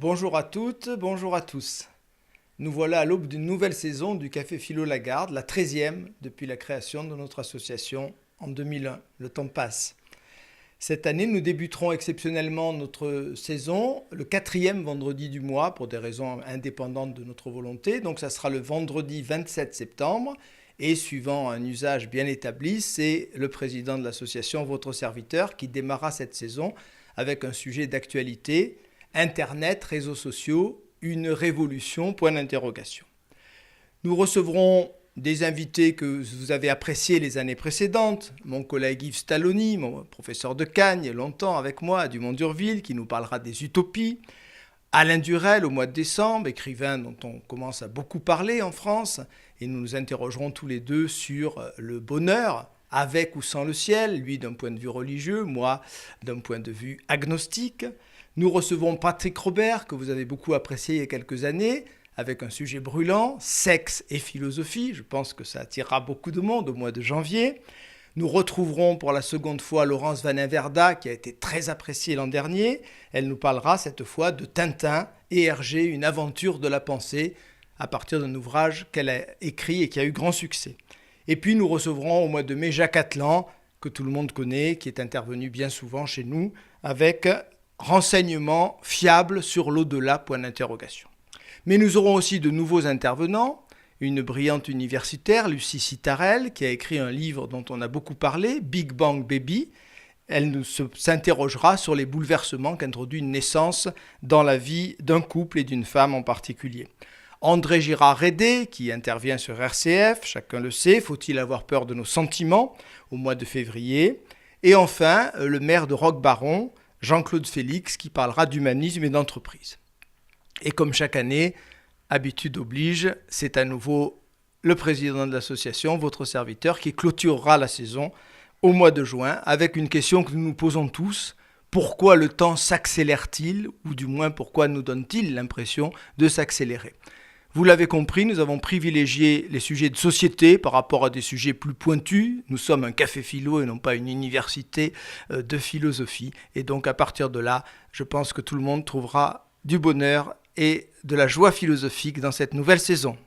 Bonjour à toutes, bonjour à tous. Nous voilà à l'aube d'une nouvelle saison du Café Philo Lagarde, la 13e depuis la création de notre association en 2001. Le temps passe. Cette année, nous débuterons exceptionnellement notre saison le 4e vendredi du mois pour des raisons indépendantes de notre volonté. Donc ça sera le vendredi 27 septembre et suivant un usage bien établi, c'est le président de l'association, votre serviteur, qui démarrera cette saison avec un sujet d'actualité, Internet, réseaux sociaux, une révolution, point d'interrogation. Nous recevrons des invités que vous avez appréciés les années précédentes. Mon collègue Yves Stalloni, mon professeur de Cagnes, longtemps avec moi, à Dumont-d'Urville, qui nous parlera des utopies. Alain Durel, au mois de décembre, écrivain dont on commence à beaucoup parler en France. Et nous nous interrogerons tous les deux sur le bonheur, avec ou sans le ciel, lui d'un point de vue religieux, moi d'un point de vue agnostique. Nous recevons Patrick Robert, que vous avez beaucoup apprécié il y a quelques années, avec un sujet brûlant, sexe et philosophie. Je pense que ça attirera beaucoup de monde au mois de janvier. Nous retrouverons pour la seconde fois Laurence Van Inverda, qui a été très appréciée l'an dernier. Elle nous parlera cette fois de Tintin et Hergé, une aventure de la pensée, à partir d'un ouvrage qu'elle a écrit et qui a eu grand succès. Et puis nous recevrons au mois de mai Jacques Atlan, que tout le monde connaît, qui est intervenu bien souvent chez nous, avec renseignements fiables sur l'au-delà, point d'interrogation. Mais nous aurons aussi de nouveaux intervenants, une brillante universitaire, Lucie Sitarel, qui a écrit un livre dont on a beaucoup parlé, Big Bang Baby. Elle s'interrogera sur les bouleversements qu'introduit une naissance dans la vie d'un couple et d'une femme en particulier. André Girard-Rédé, qui intervient sur RCF, chacun le sait, faut-il avoir peur de nos sentiments, au mois de février. Et enfin, le maire de Roquebaron, Jean-Claude Félix, qui parlera d'humanisme et d'entreprise. Et comme chaque année, habitude oblige, c'est à nouveau le président de l'association, votre serviteur, qui clôturera la saison au mois de juin avec une question que nous nous posons tous. Pourquoi le temps s'accélère-t-il, ou du moins pourquoi nous donne-t-il l'impression de s'accélérer ? Vous l'avez compris, nous avons privilégié les sujets de société par rapport à des sujets plus pointus. Nous sommes un café philo et non pas une université de philosophie. Et donc à partir de là, je pense que tout le monde trouvera du bonheur et de la joie philosophique dans cette nouvelle saison.